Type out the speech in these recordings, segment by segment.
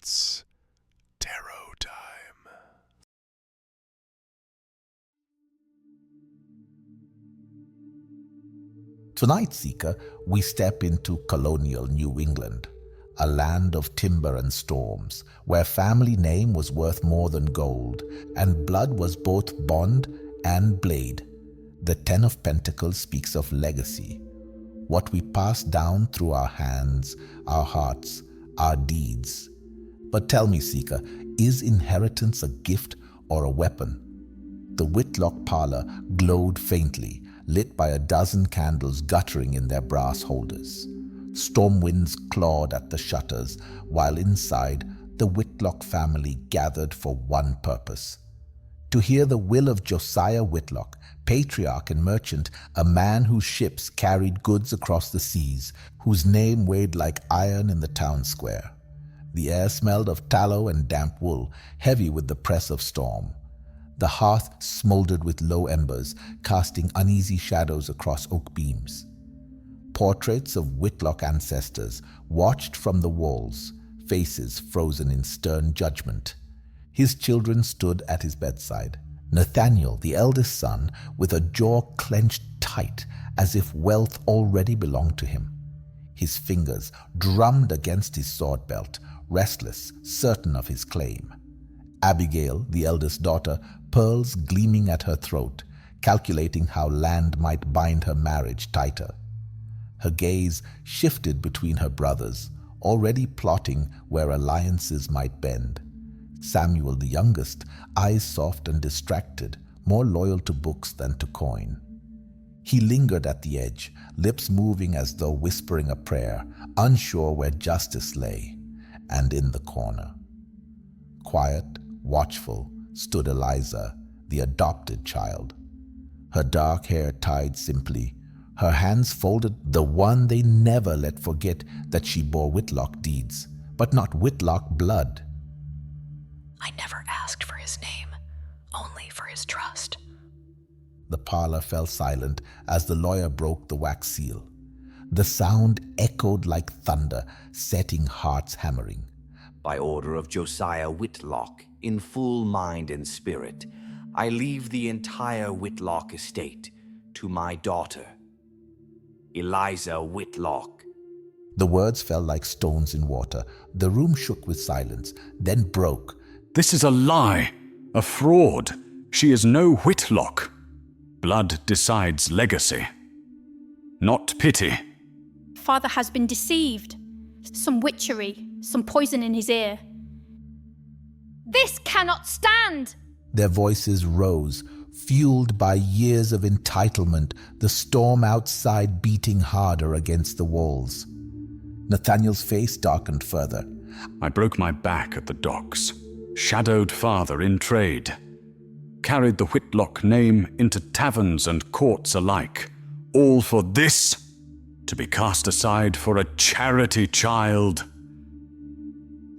It's tarot time. Tonight, Seeker, we step into colonial New England, a land of timber and storms, where family name was worth more than gold, and blood was both bond and blade. The Ten of Pentacles speaks of legacy, what we pass down through our hands, our hearts, our deeds. But tell me, Seeker, is inheritance a gift or a weapon? The Whitlock parlor glowed faintly, lit by a dozen candles guttering in their brass holders. Storm winds clawed at the shutters, while inside, the Whitlock family gathered for one purpose: to hear the will of Josiah Whitlock, patriarch and merchant, a man whose ships carried goods across the seas, whose name weighed like iron in the town square. The air smelled of tallow and damp wool, heavy with the press of storm. The hearth smoldered with low embers, casting uneasy shadows across oak beams. Portraits of Whitlock ancestors watched from the walls, faces frozen in stern judgment. His children stood at his bedside. Nathaniel, the eldest son, with a jaw clenched tight, as if wealth already belonged to him. His fingers drummed against his sword belt, restless, certain of his claim. Abigail, the eldest daughter, pearls gleaming at her throat, calculating how land might bind her marriage tighter. Her gaze shifted between her brothers, already plotting where alliances might bend. Samuel, the youngest, eyes soft and distracted, more loyal to books than to coin. He lingered at the edge, lips moving as though whispering a prayer, unsure where justice lay. And in the corner, quiet, watchful, stood Eliza, the adopted child. Her dark hair tied simply, her hands folded, the one they never let forget that she bore Whitlock deeds, but not Whitlock blood. I never asked for his name, only for his trust. The parlor fell silent as the lawyer broke the wax seal. The sound echoed like thunder, setting hearts hammering. By order of Josiah Whitlock, in full mind and spirit, I leave the entire Whitlock estate to my daughter, Eliza Whitlock. The words fell like stones in water. The room shook with silence, then broke. This is a lie, a fraud. She is no Whitlock. Blood decides legacy, not pity. Father has been deceived. Some witchery, some poison in his ear. This cannot stand! Their voices rose, fueled by years of entitlement, the storm outside beating harder against the walls. Nathaniel's face darkened further. I broke my back at the docks, shadowed father in trade, carried the Whitlock name into taverns and courts alike, all for this, to be cast aside for a charity child.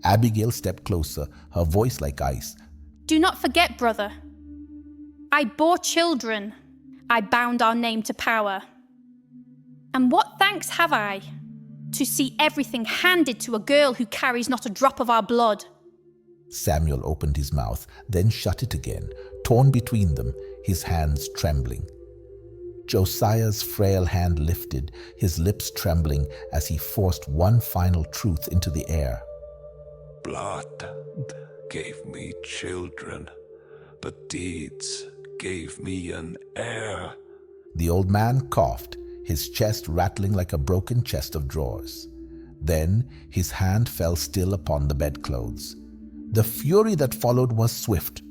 Abigail stepped closer, her voice like ice. Do not forget, brother. I bore children. I bound our name to power. And what thanks have I to see everything handed to a girl who carries not a drop of our blood? Samuel opened his mouth, then shut it again, torn between them, his hands trembling. Josiah's frail hand lifted, his lips trembling as he forced one final truth into the air. Blood gave me children, but deeds gave me an heir. The old man coughed, his chest rattling like a broken chest of drawers. Then his hand fell still upon the bedclothes. The fury that followed was swift.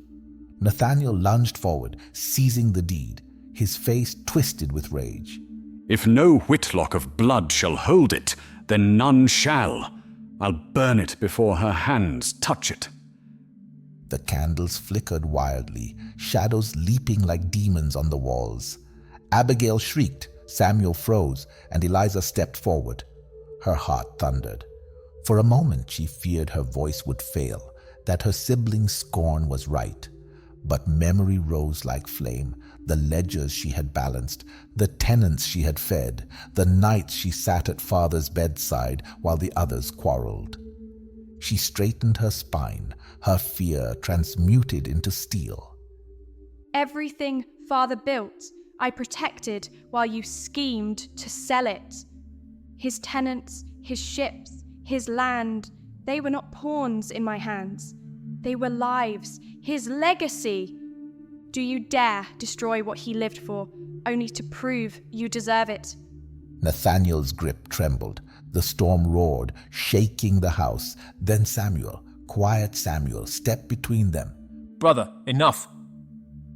Nathaniel lunged forward, seizing the deed, his face twisted with rage. If no Whitlock of blood shall hold it, then none shall. I'll burn it before her hands touch it. The candles flickered wildly, shadows leaping like demons on the walls. Abigail shrieked, Samuel froze, and Eliza stepped forward. Her heart thundered. For a moment she feared her voice would fail, that her sibling's scorn was right. But memory rose like flame, the ledgers she had balanced, the tenants she had fed, the nights she sat at father's bedside while the others quarreled. She straightened her spine, her fear transmuted into steel. Everything Father built, I protected while you schemed to sell it. His tenants, his ships, his land, they were not pawns in my hands. They were lives, his legacy. Do you dare destroy what he lived for, only to prove you deserve it? Nathaniel's grip trembled. The storm roared, shaking the house. Then Samuel, quiet Samuel, stepped between them. Brother, enough.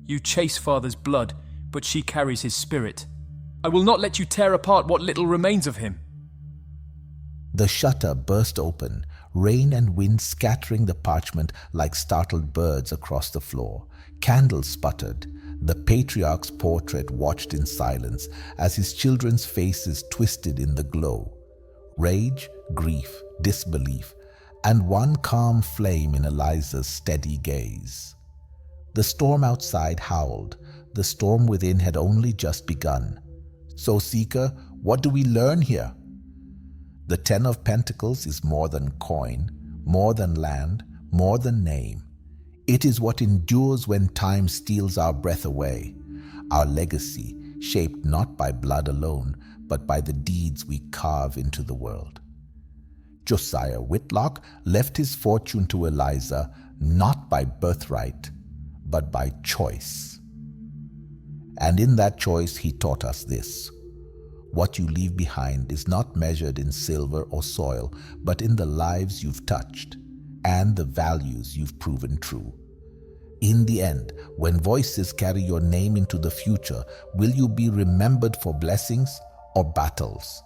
You chase Father's blood, but she carries his spirit. I will not let you tear apart what little remains of him. The shutter burst open, rain and wind scattering the parchment like startled birds across the floor. Candles sputtered. The patriarch's portrait watched in silence as his children's faces twisted in the glow. Rage, grief, disbelief, and one calm flame in Eliza's steady gaze. The storm outside howled. The storm within had only just begun. So, Seeker, what do we learn here? The 10 of Pentacles is more than coin, more than land, more than name. It is what endures when time steals our breath away. Our legacy, shaped not by blood alone, but by the deeds we carve into the world. Josiah Whitlock left his fortune to Eliza, not by birthright, but by choice. And in that choice, he taught us this. What you leave behind is not measured in silver or soil, but in the lives you've touched and the values you've proven true. In the end, when voices carry your name into the future, will you be remembered for blessings or battles?